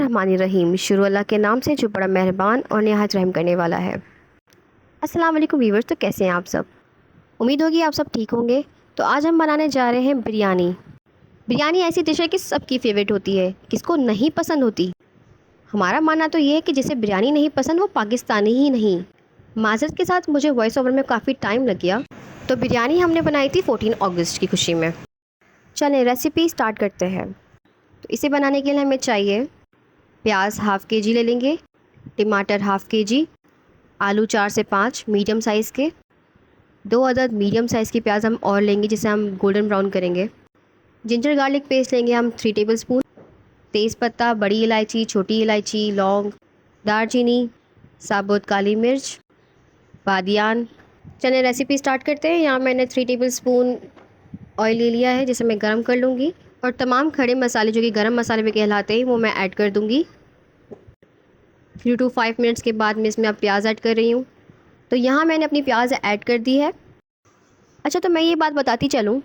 बिस्मिल्लाहिर्रहमानिर्रहीम। शुरू अल्लाह के नाम से जो बड़ा मेहरबान और नहायत रहम करने वाला है। अस्सलाम वालेकुम व्यूअर्स, तो कैसे हैं आप सब? उम्मीद होगी आप सब ठीक होंगे। तो आज हम बनाने जा रहे हैं बिरयानी। बिरयानी ऐसी डिश है कि सबकी फेवरेट होती है, किसको नहीं पसंद होती। हमारा मानना तो ये है कि जिसे बिरयानी नहीं पसंद वो पाकिस्तानी ही नहीं। माज़रत के साथ मुझे वॉइस ओवर में काफ़ी टाइम लग गया। तो बिरयानी हमने बनाई थी 14 अगस्त की खुशी में। चलें रेसिपी स्टार्ट करते हैं। तो इसे बनाने के लिए हमें चाहिए प्याज हाफ़ के जी ले लेंगे, टमाटर हाफ़ के जी, आलू 4 से 5 मीडियम साइज़ के, 2 अदद मीडियम साइज़ की प्याज हम और लेंगे जिसे हम गोल्डन ब्राउन करेंगे। जिंजर गार्लिक पेस्ट लेंगे हम 3 टेबलस्पून, तेज़पत्ता, बड़ी इलायची, छोटी इलायची, लौंग, दालचीनी, साबुत काली मिर्च, बादियान। चलिए रेसिपी स्टार्ट करते हैं। यहाँ मैंने 3 टेबलस्पून ऑयल ले लिया है जिसे मैं गरम कर लूँगी और तमाम खड़े मसाले जो कि गरम मसाले में कहलाते हैं वो मैं ऐड कर दूँगी। 3 to 5 मिनट्स के बाद मैं इसमें अब प्याज ऐड कर रही हूँ। तो यहाँ मैंने अपनी प्याज ऐड कर दी है। अच्छा, तो मैं ये बात बताती चलूँ,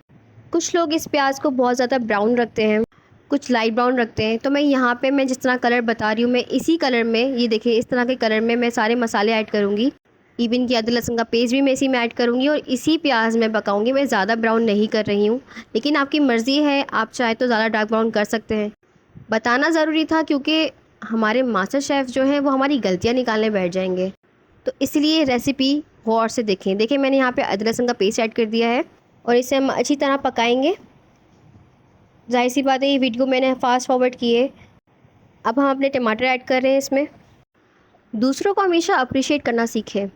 कुछ लोग इस प्याज को बहुत ज़्यादा ब्राउन रखते हैं, कुछ लाइट ब्राउन रखते हैं। तो मैं यहाँ पे मैं जिस तरह कलर बता रही हूँ, मैं इसी कलर में, ये देखिए इस तरह के कलर में मैं सारे मसाले ऐड करूँगी। इवन कि अदरक लहसुन का पेस्ट भी मैं इसी में ऐड करूँगी और इसी प्याज में पकाऊँगी। मैं ज़्यादा ब्राउन नहीं कर रही हूँ, लेकिन आपकी मर्ज़ी है, आप चाहे तो ज़्यादा डार्क ब्राउन कर सकते हैं। बताना ज़रूरी था क्योंकि हमारे मास्टर शेफ़ जो हैं वो हमारी गलतियाँ निकालने बैठ जाएंगे, तो इसलिए रेसिपी गौर से देखें। देखिए मैंने यहाँ पे अदरक लहसुन का पेस्ट ऐड कर दिया है और इसे हम अच्छी तरह पकाएंगे। जाहिर सी बात है ये वीडियो मैंने फास्ट फॉरवर्ड की है। अब हम अपने टमाटर ऐड कर रहे हैं इसमें। दूसरों को हमेशा अप्रिशिएट करना सीखें,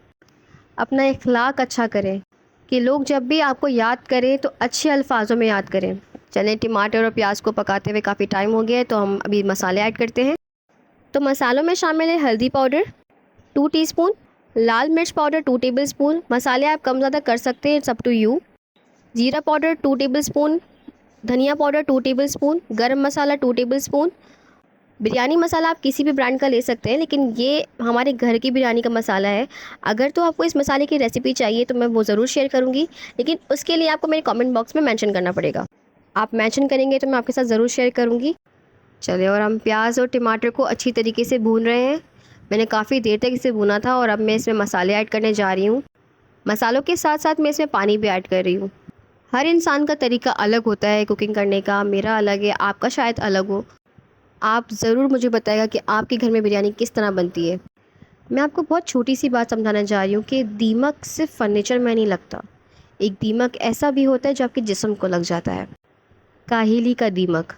अपना इखलाक अच्छा करें कि लोग जब भी आपको याद करें तो अच्छे अल्फाजों में याद करें। चलें, टमाटर और प्याज को पकाते हुए काफ़ी टाइम हो गया है, तो हम अभी मसाले ऐड करते हैं। तो मसालों में शामिल है हल्दी पाउडर 2 टीस्पून, लाल मिर्च पाउडर 2 टेबलस्पून, मसाले आप कम ज़्यादा कर सकते हैं, इट्स अप टू यू। जीरा पाउडर 2 टेबलस्पून, धनिया पाउडर 2 टेबलस्पून, गरम मसाला 2 टेबलस्पून। बिरयानी मसाला आप किसी भी ब्रांड का ले सकते हैं, लेकिन ये हमारे घर की बिरयानी का मसाला है। अगर तो आपको इस मसाले की रेसिपी चाहिए तो मैं वो ज़रूर शेयर करूँगी, लेकिन उसके लिए आपको मेरे कमेंट बॉक्स में मेंशन करना पड़ेगा। आप मेंशन करेंगे तो मैं आपके साथ ज़रूर शेयर करूँगी। चलिए, और हम प्याज और टमाटर को अच्छी तरीके से भून रहे हैं। मैंने काफ़ी देर तक इसे भूना था और अब मैं इसमें मसाले ऐड करने जा रही हूँ। मसालों के साथ साथ मैं इसमें पानी भी ऐड कर रही हूँ। हर इंसान का तरीका अलग होता है कुकिंग करने का, मेरा अलग है, आपका शायद अलग हो। आप ज़रूर मुझे बताइएगा कि आपके घर में बिरयानी किस तरह बनती है। मैं आपको बहुत छोटी सी बात समझाना चाह रही हूँ कि दीमक सिर्फ फर्नीचर में नहीं लगता, एक दीमक ऐसा भी होता है जो आपके जिस्म को लग जाता है। काहिली का दीमक।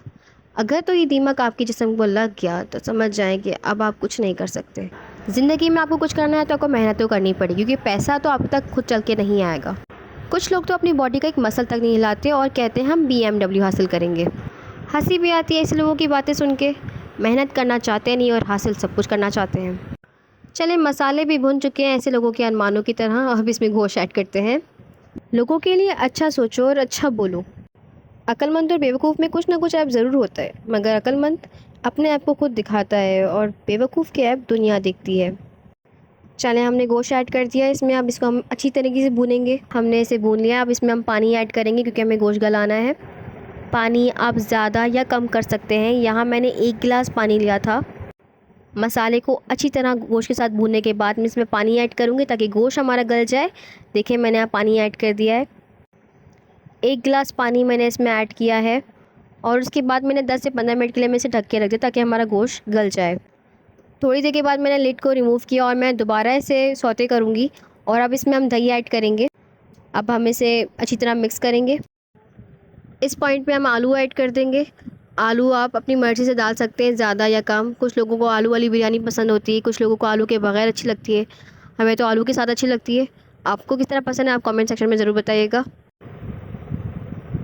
अगर तो ये दीमक आपके जिस्म को लग गया तो समझ जाएं कि अब आप कुछ नहीं कर सकते। ज़िंदगी में आपको कुछ करना है तो आपको मेहनत तो करनी पड़ेगी, क्योंकि पैसा तो आप तक खुद चल के नहीं आएगा। कुछ लोग तो अपनी बॉडी का एक मसल तक नहीं हिलाते और कहते हैं हम BMW हासिल करेंगे। हंसी भी आती है ऐसे लोगों की बातें सुन के। मेहनत करना चाहते नहीं और हासिल सब कुछ करना चाहते हैं। चलें, मसाले भी भुन चुके हैं ऐसे लोगों के अरमानों की तरह। अब इसमें गोश्त ऐड करते हैं। लोगों के लिए अच्छा सोचो और अच्छा बोलो। अक्लमंद और बेवकूफ़ में कुछ ना कुछ ऐप ज़रूर होता है, मगर अक्लमंद अपने ऐप को खुद दिखाता है और बेवकूफ़ के ऐप दुनिया देखती है। चलें, हमने गोश्त ऐड कर दिया इसमें। अब इसको हम अच्छी तरीके से भूनेंगे। हमने इसे भून लिया। अब इसमें हम पानी ऐड करेंगे क्योंकि हमें गोश्त गलाना है। पानी आप ज़्यादा या कम कर सकते हैं। यहाँ मैंने 1 गिलास पानी लिया था। मसाले को अच्छी तरह गोश्त के साथ भूनने के बाद मैं इसमें पानी ऐड करूँगी ताकि गोश्त हमारा गल जाए। देखिए मैंने यहाँ पानी ऐड कर दिया है। 1 गिलास पानी मैंने इसमें ऐड किया है और उसके बाद मैंने 10 से 15 मिनट के लिए मैं इसे ढक के रख दिया ताकि हमारा गोश्त गल जाए। थोड़ी देर के बाद मैंने लिड को रिमूव किया और मैं दोबारा इसे सौते करूँगी और अब इसमें हम दही ऐड करेंगे। अब हम इसे अच्छी तरह मिक्स करेंगे। इस पॉइंट पे हम आलू ऐड कर देंगे। आलू आप अपनी मर्ज़ी से डाल सकते हैं, ज़्यादा या कम। कुछ लोगों को आलू वाली बिरयानी पसंद होती है, कुछ लोगों को आलू के बगैर अच्छी लगती है। हमें तो आलू के साथ अच्छी लगती है। आपको किस तरह पसंद है आप कमेंट सेक्शन में ज़रूर बताइएगा।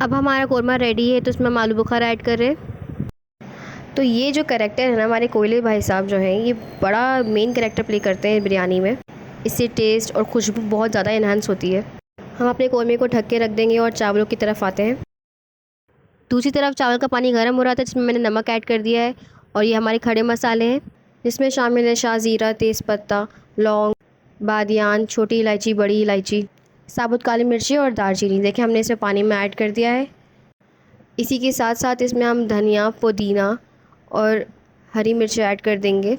अब हमारा कौरमा रेडी है तो इसमें हम आलू बुखारा ऐड कर रहे हैं। तो ये जो कैरेक्टर है ना, हमारे कोयले भाई साहब जो हैं, ये बड़ा मेन कैरेक्टर प्ले करते हैं बिरयानी में। इससे टेस्ट और खुशबू बहुत ज़्यादा इन्हांस होती है। हम अपने कौरमे को ढक के रख देंगे और चावलों की तरफ आते हैं। दूसरी तरफ चावल का पानी गर्म हो रहा था जिसमें मैंने नमक ऐड कर दिया है और ये हमारे खड़े मसाले हैं जिसमें शामिल है शाज़ीरा, तेज़पत्ता, लौंग, बादियान, छोटी इलायची, बड़ी इलायची, साबुत काली मिर्ची और दालचीनी। देखिए हमने इसे पानी में ऐड कर दिया है। इसी के साथ साथ इसमें हम धनिया, पुदीना और हरी मिर्च ऐड कर देंगे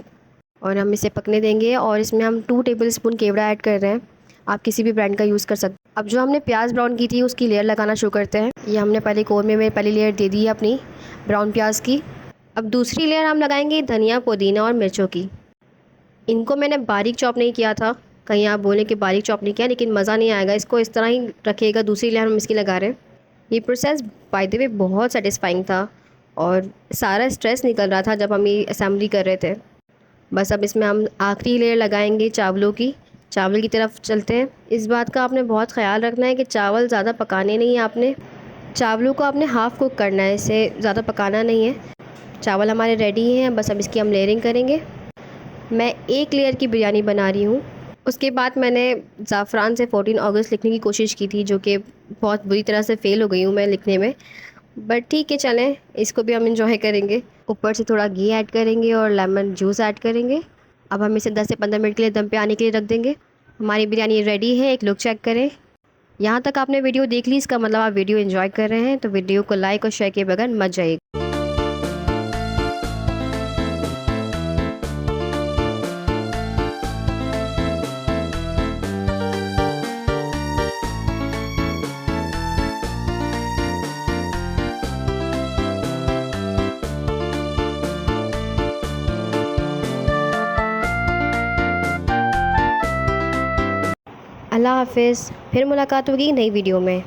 और हम इसे पकने देंगे। और इसमें हम 2 टेबलस्पून केवड़ा ऐड कर रहे हैं। आप किसी भी ब्रांड का यूज़ कर सकते हैं। अब जो हमने प्याज ब्राउन की थी उसकी लेयर लगाना शुरू करते हैं। ये हमने पहले कौरमे में पहली लेयर दे दी है अपनी ब्राउन प्याज की। अब दूसरी लेयर हम लगाएंगे धनिया, पुदीना और मिर्चों की। इनको मैंने बारीक चॉप नहीं किया था, कहीं आप बोलें कि बारीक चॉप नहीं किया, लेकिन मज़ा नहीं आएगा, इसको इस तरह ही रखिएगा। दूसरी लेयर हम इसकी लगा रहे हैं। ये प्रोसेस बाय द वे बहुत सेटिस्फाइंग था और सारा स्ट्रेस निकल रहा था जब हम ये असेंबली कर रहे थे। बस अब इसमें हम आखिरी लेयर लगाएंगे चावलों की। चावल की तरफ चलते हैं। इस बात का आपने बहुत ख्याल रखना है कि चावल ज़्यादा पकाने नहीं है आपने, चावलों को आपने हाफ़ कुक करना है, इसे ज़्यादा पकाना नहीं है। चावल हमारे रेडी हैं, बस अब इसकी हम लेयरिंग करेंगे। मैं एक लेयर की बिरयानी बना रही हूँ। उसके बाद मैंने ज़ाफ़रान से 14 अगस्त लिखने की कोशिश की थी, जो कि बहुत बुरी तरह से फ़ेल हो गई हूँ मैं लिखने में, बट ठीक है, चलें, इसको भी हम इंजॉय करेंगे। ऊपर से थोड़ा घी ऐड करेंगे और लेमन जूस ऐड करेंगे। अब हम इसे 10 से 15 मिनट के लिए दम पे आने के लिए रख देंगे। हमारी बिरयानी रेडी है, एक लुक चेक करें। यहाँ तक आपने वीडियो देख ली, इसका मतलब आप वीडियो एंजॉय कर रहे हैं, तो वीडियो को लाइक और शेयर किए बगैर मत जाइए। अल्लाह हाफ़िज़, फिर मुलाकात होगी नई वीडियो में।